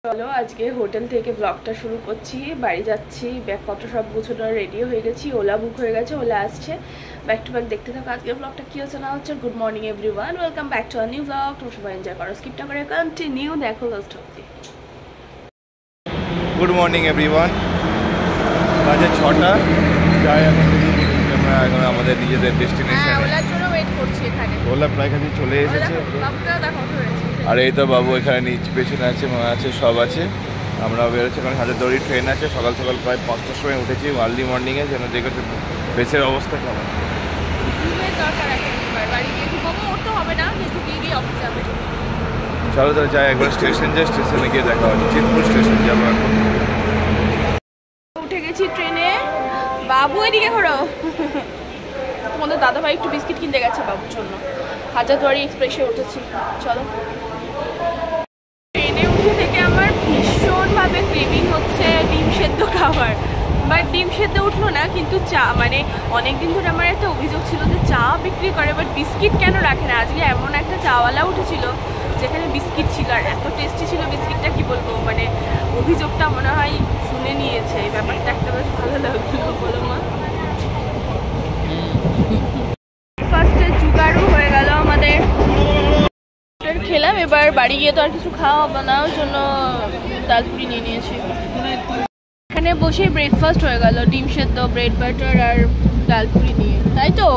চলো আজকে হোটেল থেকে ব্লগটা শুরু করছি। বাড়ি যাচ্ছি, ব্যাগপত্র সব গুছানো রেডি হয়ে গেছি, ওলা বুক হয়ে গেছে, ওলা আসছে। ব্যাক টু ব্যাক দেখতে থাকো আজকের ব্লগটা কি হচ্ছে না হচ্ছে। Good morning everyone, welcome back to a new blog. তোমরা সবাই এনজয় করো, স্কিপটা করে কন্টিনিউ দেখো লাস্ট অবধি। গুড মর্নিং এভরিওয়ান, বাজে 6টা। যাই এখন আমাদের নিজেদের ডেস্টিনেশনে। ওলার জন্য ওয়েট করছি এখানে। ওলা প্রায় কাছে চলে এসেছে। আর এই তো বাবু এখানে নিচ পেছনে আছে, মা আছে, সব আছে। আমরা বেরোচ্ছি, কারণ হাজারদুয়ারি ট্রেন আছে। সকাল সকাল প্রায় 5টার সময় উঠেছি, আর্লি মর্নিংয়ে, যেন দেখেছি বেসের অবস্থা কেমন। চলো তাহলে যাই, একবার স্টেশন যাই, স্টেশনে গিয়ে দেখা হচ্ছে। চিতপুর স্টেশন যাবো এখন। উঠে গেছি ট্রেনে। বাবু এদিকে ঘোরো। তোমাদের দাদাভাই একটু বিস্কিট কিনতে গেছে বাবুর জন্য। হাজারদুয়ারি এক্সপ্রেসে উঠেছি, চলো। ট্রেনে উঠে থেকে আমার ভীষণভাবে ক্রেভিং হচ্ছে ডিম সেদ্ধ খাবার। বাট ডিম সেদ্ধ উঠলো না, কিন্তু চা, মানে অনেকদিন ধরে আমার একটা অভিযোগ ছিল যে চা বিক্রি করে বাট বিস্কিট কেন রাখে না। আজকে এমন একটা চাওয়ালা উঠেছিল যেখানে বিস্কিট ছিল, আর এত টেস্টি ছিল বিস্কিটটা, কি বলবো। মানে অভিযোগটা মনে হয় শুনে নিয়েছে, এই ব্যাপারটা একটা বেশ ভালো লাগলো। বলো মা। ফার্স্টে জুগাড়ু হয়ে গেল আমাদের, খেলাম। এবার বাড়ি গিয়ে তো আর কিছু খাওয়া বানানোর জন্য ডালপুরি নিয়ে নিয়েছি। এখানে বসে ব্রেকফাস্ট হয়ে গেল, ডিম সেদ্ধ, ব্রেড বাটার আর ডালপুরি নিয়ে। তাই তো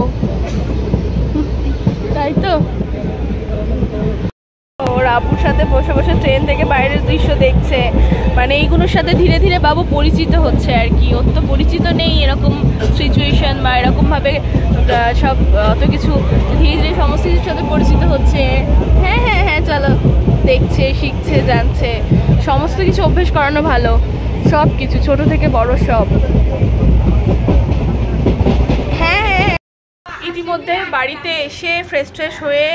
তাই তো ওর আব্বুর সাথে বসে বসে ট্রেন থেকে বাইরের দৃশ্য দেখছে। মানে এইগুলোর সাথে ধীরে ধীরে বাবু পরিচিত হচ্ছে আর কি। ওর তো পরিচিত নেই এরকম সিচুয়েশন বা এরকমভাবে সব অত কিছু। ধীরে ধীরে সমস্ত কিছুর সাথে পরিচিত হচ্ছে। হ্যাঁ হ্যাঁ হ্যাঁ, চলো। দেখছে, শিখছে, জানছে। সমস্ত কিছু অভ্যেস করানো ভালো, সব কিছু, ছোট থেকে বড় সব। ইতিমধ্যে বাড়িতে এসে ফ্রেশ ট্রেশ হয়ে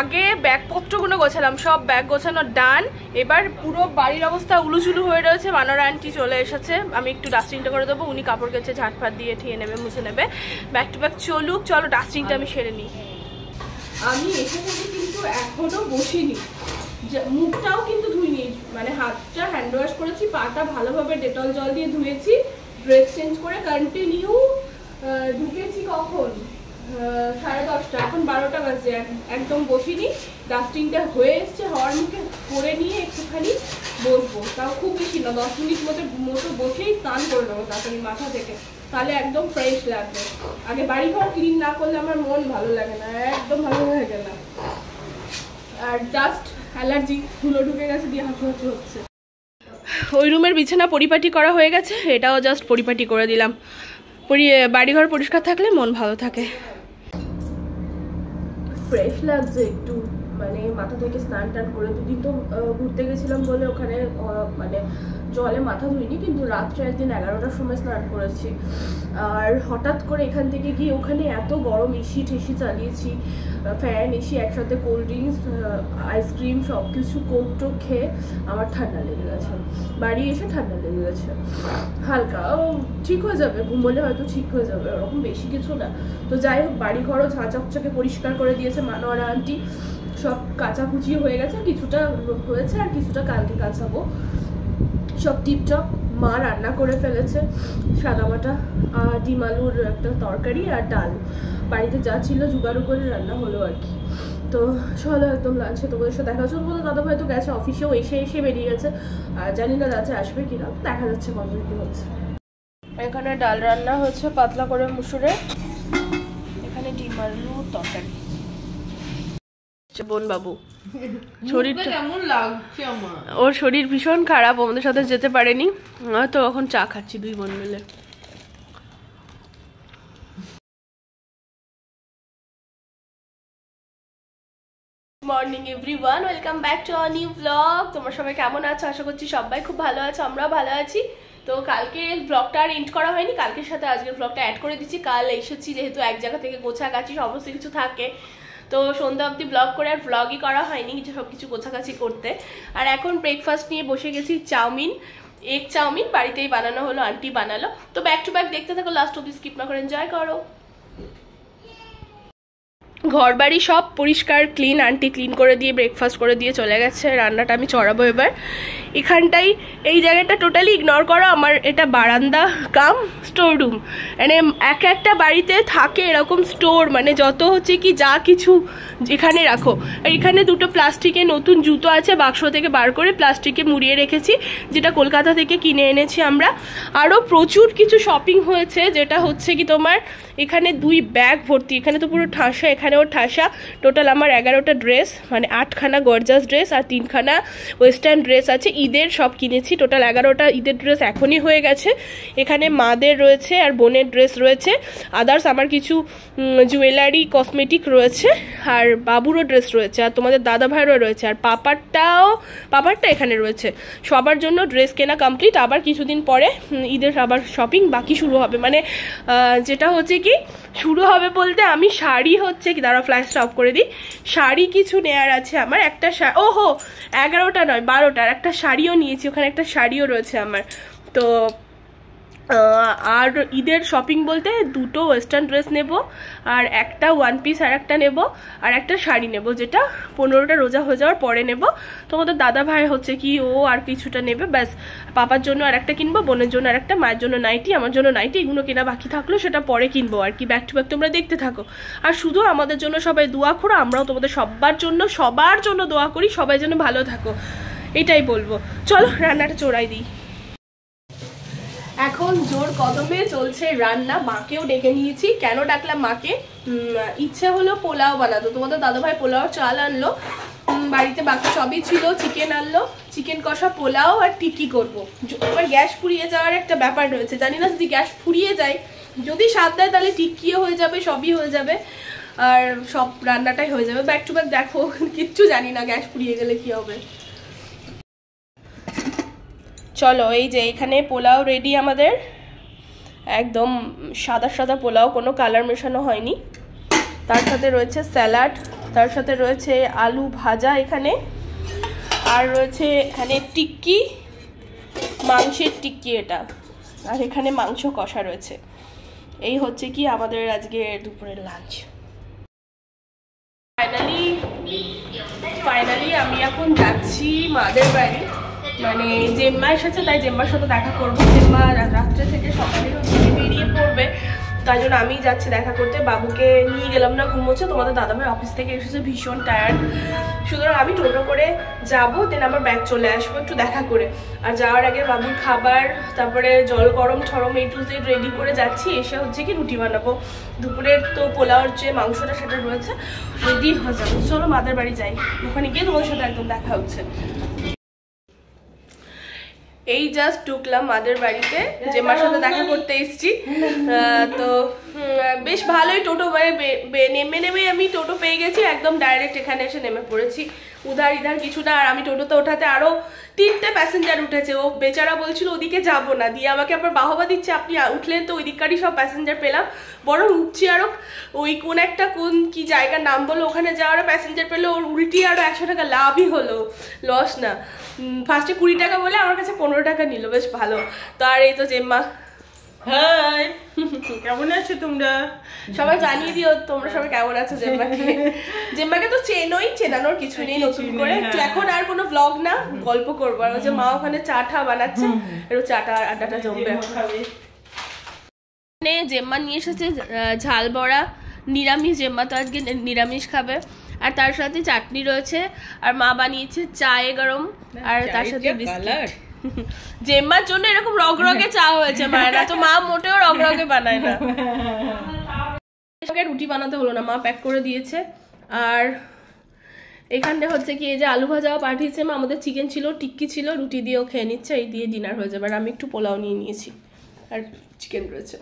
আগে ব্যাগপত্রগুলো গোছালাম, সব ব্যাগ গোছানো ডান। এবার পুরো বাড়ির অবস্থা উলুচুলু হয়ে রয়েছে। মানোরা আন্টি চলে এসেছে, আমি একটু ডাস্টিংটা করে দেবো, উনি কাপড় কেচে ঝাঁটফাট দিয়ে ঠিয়ে নেবে, মুছে নেবে। ব্যাক টু ব্যাক চলুক, চলো ডাস্টিংটা আমি সেরে নিই। আমি এসে থেকে কিন্তু এখনো বসিনি, মুখটাও কিন্তু ধুইনি। মানে হাতটা হ্যান্ড ওয়াশ করেছি, পাটা ভালোভাবে ডেটল জল দিয়ে ধুয়েছি, ড্রেস চেঞ্জ করে কন্টিনিউ ঢুকেছি। কখন 10:30, এখন 12টা বাজে, একদম বসিনি। ডাস্টিংটা হয়ে এসছে, হওয়ার মুখে করে নিয়ে একটুখানি বসবো, তাও খুব বেশি না, 10 মিনিট মতো বসেই স্নান করে নেবো তাড়াতাড়ি মাথা থেকে, তাহলে একদম ফ্রেশ লাগবে। আগে বাড়িঘর ক্লিন না করলে আমার মন ভালো লাগে না, একদম ভালো লাগে না। আর জাস্ট অ্যালার্জি, ধুলো ঢুকে গেছে দিয়ে হাঁচু হাঁচু হচ্ছে। ওই রুমের বিছানা পরিপাটি করা হয়ে গেছে, এটাও জাস্ট পরিপাটি করে দিলাম। বাড়িঘর পরিষ্কার থাকলে মন ভালো থাকে। ফ্রেশ লাগছে একটু, মানে মাথা থেকে স্নান টান করে। দুদিন তো ঘুরতে গেছিলাম বলে ওখানে মানে জলে মাথা ধুইনি, কিন্তু রাত্রে একদিন 11টার সময় স্নান করেছি। আর হঠাৎ করে এখান থেকে গিয়ে ওখানে এত গরম, এসি ঠেসি চালিয়েছি, ফ্যান এসি একসাথে, কোল্ড ড্রিঙ্কস, আইসক্রিম, সব কিছু কোক টোক খেয়ে আমার ঠান্ডা লেগে গেছে। বাড়ি এসে ঠান্ডা লেগে গেছে হালকা, ঠিক হয়ে যাবে, ঘুমোলে হয়তো ঠিক হয়ে যাবে, ওরকম বেশি কিছু না। তো যাই হোক, বাড়ি ঘরও ঝাঁচকচকে পরিষ্কার করে দিয়েছে মানোয়ারা আন্টি, সব কাচাকুচি হয়ে গেছে, কিছুটা হয়েছে আর কিছুটা কালকে কাচাবো। সব টিপটপ। মা রান্না করে ফেলেছে সাদামাটা ডিম আলুর একটা তরকারি আর ডাল, বাড়িতে যা ছিল জোগাড় করে রান্না হলো আর কি। তো চলো একদম লাঞ্চে তোমাদের সাথে দেখা চলবো। তো দাদা ভাই তো গেছে অফিসেও, এসে বেরিয়ে গেছে। আর জানি না রাতে আসবে কিনা, দেখা যাচ্ছে কত কি হচ্ছে। এখানে ডাল রান্না হচ্ছে পাতলা করে মুসুরে, এখানে ডিম আলুর তরকারি। বোন বাবু শরীরটা কেমন লাগছে আমার, ওর শরীর ভীষণ খারাপ, আমাদের সাথে যেতে পারেনি, তো এখন চা খাচ্ছি দুই বোন মিলে। Morning everyone, welcome back to our new blog. তোমরা সবাই কেমন আছো? আশা করছি সবাই খুব ভালো আছো, আমরাও ভালো আছি। তো কালকে ব্লগটা আর এন্ড করা হয়নি, কালকের সাথে আজকের ব্লগটা অ্যাড করে দিচ্ছি। কাল এসেছি যেহেতু এক জায়গা থেকে গোছাগাছি সমস্ত কিছু থাকে, তো সন্ধ্যা অবধি ব্লগ করে আর ব্লগই করা হয়নি, কিছু সব কিছু গোছাগাছি করতে। আর এখন ব্রেকফাস্ট নিয়ে বসে গেছি, চাউমিন, এগ চাউমিন বাড়িতেই বানানো হলো, আন্টি বানালো। তো ব্যাক টু ব্যাক দেখতে থাকো, লাস্ট অবধি স্কিপ না করে এনজয় করো। ঘর বাড়ি সব পরিষ্কার ক্লিন, আন্টি ক্লিন করে দিয়ে ব্রেকফাস্ট করে দিয়ে চলে গেছে। রান্নাটা আমি চড়াবো এবার। এখানটাই এই জায়গাটা টোটালি ইগনোর করো, আমার এটা বারান্দা কাম স্টোর রুম। মানে একটা বাড়িতে থাকে এরকম স্টোর, মানে যত হচ্ছে কি যা কিছু এখানে রাখো। আর এখানে দুটো প্লাস্টিকে নতুন জুতো আছে, বাক্স থেকে বার করে প্লাস্টিকে মুড়িয়ে রেখেছি, যেটা কলকাতা থেকে কিনে এনেছি আমরা। আরও প্রচুর কিছু শপিং হয়েছে, যেটা হচ্ছে কি তোমার এখানে 2 ব্যাগ ভর্তি, এখানে তো পুরো ঠাসা, এখানেও ঠাসা। টোটাল আমার 11টা ড্রেস, মানে 8খানা গর্জাস ড্রেস আর 3খানা ওয়েস্টার্ন ড্রেস আছে। ঈদের সব কিনেছি, টোটাল 11টা ঈদের ড্রেস এখনই হয়ে গেছে। এখানে মাদের রয়েছে আর বোনের ড্রেস রয়েছে, আদার্স আমার কিছু জুয়েলারি কসমেটিক রয়েছে, আর বাবুরও ড্রেস রয়েছে, আর তোমাদের দাদা ভাইয়েরও রয়েছে, আর পাপারটা এখানে রয়েছে। সবার জন্য ড্রেস কেনা কমপ্লিট। আবার কিছুদিন পরে ঈদের আবার শপিং বাকি শুরু হবে। মানে যেটা হচ্ছে কি শুরু হবে বলতে, আমি শাড়ি হচ্ছে কি, দাঁড়া ফ্ল্যাশটা অফ করে দিই, শাড়ি কিছু নেয়ার আছে আমার। একটা ওহো 11টা নয় 12টার একটা শাড়িও নিয়েছি, ওখানে একটা শাড়িও রয়েছে আমার। তো আর ঈদের শপিং বলতে 2টো ওয়েস্টার্ন ড্রেস নেব, আর একটা 1 পিস আর একটা নেব, আর একটা শাড়ি নেব, যেটা 15টা রোজা হয়ে যাওয়ার পরে নেব। তোমাদের দাদা ভাই হচ্ছে কি ও আর কিছুটা নেবে, ব্যাস। পাপার জন্য আর একটা কিনবো, বোনের জন্য আর একটা, মায়ের জন্য নাইটি, আমার জন্য নাইটি। এগুলো কেনা বাকি থাকলো, সেটা পরে কিনবো আর কি। ব্যাক টু ব্যাক তোমরা দেখতে থাকো। আর শুধু আমাদের জন্য সবাই দোয়া করো, আমরাও তোমাদের সবার জন্য দোয়া করি, সবাই যেন ভালো থাকো, এটাই বলবো। চলো রান্নাটা চড়াই দিই। এখন জোর কদমে চলছে রান্না। মাকেও ডেকে নিয়েছি। কেন ডাকলাম মাকে, ইচ্ছে হলো পোলাও বানাতো। তোমাদের দাদাভাই পোলাও চাল আনলো, বাড়িতে বাকি সবই ছিল, চিকেন আনলো, চিকেন কষা, পোলাও আর টিকি করবো। এবার গ্যাস ফুরিয়ে যাওয়ার একটা ব্যাপার রয়েছে, জানি না যদি গ্যাস ফুরিয়ে যায়, যদি স্বাদ দেয় তাহলে টিকিও হয়ে যাবে, সবই হয়ে যাবে, আর সব রান্নাটাই হয়ে যাবে। ব্যাক টু ব্যাক দেখো, কিচ্ছু জানি না গ্যাস ফুরিয়ে গেলে কি হবে। চলো, এই যে এখানে পোলাও রেডি আমাদের, একদম সাদা সাদা পোলাও, কোনো কালার মেশানো হয়নি। তার সাথে রয়েছে স্যালাড, তার সাথে রয়েছে আলু ভাজা এখানে, আর রয়েছে এখানে টিক্কি, মাংসের টিক্কি এটা, আর এখানে মাংস কষা রয়েছে। এই হচ্ছে কি আমাদের আজকে দুপুরের লাঞ্চ। ফাইনালি আমি এখন যাচ্ছি মাদের বাড়ি, মানে জেম্মা এসেছে, তাই জেম্মার সাথে দেখা করবো। জেম্মা রাত্রে থেকে সকালে বেরিয়ে পড়বে, তাই জন্য আমি যাচ্ছি দেখা করতে। বাবুকে নিয়ে গেলাম না, ঘুমোচ্ছে। তোমাদের দাদাভাই অফিস থেকে এসেছে, ভীষণ টায়ার্ড, সুতরাং আমি টোটো করে যাবো, দেন আমার ব্যাগ চলে আসবো একটু দেখা করে। আর যাওয়ার আগে বাবুর খাবার, তারপরে জল গরম ঠরম A to Z রেডি করে যাচ্ছি। এসে হচ্ছে কি রুটি বানাবো। দুপুরের তো পোলাওর যে মাংসটা সেটা রয়েছে, রেডি হয়ে যাবো। চলো মাদের বাড়ি যাই, ওখানে গিয়ে তোমাদের সাথে একদম দেখা হচ্ছে। এই জাস্ট ঢুকলাম মাদের বাড়িতে, জেম্মার সাথে দেখা করতে এসেছি। তো বেশ ভালোই টোটো, মানে নেমে আমি টোটো পেয়ে গেছি, একদম ডাইরেক্ট এখানে এসে নেমে পড়েছি। উধার ইধার কিছু না। আর আমি টোটোতে ওঠাতে আরো 3টে প্যাসেঞ্জার উঠেছে। ও বেচারা বলছিল ওদিকে যাবো না, দিয়ে আমাকে আবার বাহবা দিচ্ছে, আপনি উঠলেন তো, ওই দিককারই সব প্যাসেঞ্জার পেলাম। বরং উঠছি আরো ওই কোন কি জায়গার নাম বলো, ওখানে যাওয়ারও প্যাসেঞ্জার পেলো। ওর উল্টি আরো 100 টাকা লাভই হলো, লস না। ফার্স্টে 20 টাকা বলে আমার কাছে 15 টাকা নিল, বেশ ভালো। তো আর এই তো জেম্মা। হাই, কেমন আছো তোমরা? সবাই জানিয়ে দিও তোমরা সবাই কেমন আছো জেম্মাকে। জেম্মাকে তো চেনোই, চেনানোর কিছু নেই নতুন করে। এখন আর কোনো ব্লগ না, গল্প করবো। আর হচ্ছে মা ওখানে চা টা বানাচ্ছে, একটু চাটা আড্ডাটা জমবে। জেম্মা নিয়ে এসেছে ঝাল বড়া, নিরামিষ। জেম্মা তো আজকে নিরামিষ খাবে। আর তার সাথে চাটনি রয়েছে, আর মা বানিয়েছে চায়ে গরম, আর তার সাথে বিস্কিট। জেম্মার জন্য এরকম রগরগে চা হয়েছে মায়ের, তো মা মোটেও রগরগে বানায় না। রুটি বানাতে হলো না, মা প্যাক করে দিয়েছে। আর এখানে হচ্ছে কি, এই যে আলু ভাজাও পাঠিয়েছে মা। আমাদের চিকেন ছিল, টিক্কি ছিল, রুটি দিয়েও খেয়ে নিচ্ছে। এই দিয়ে ডিনার হয়ে যাবে। আর আমি একটু পোলাও নিয়ে নিয়েছি, আর চিকেন রয়েছে।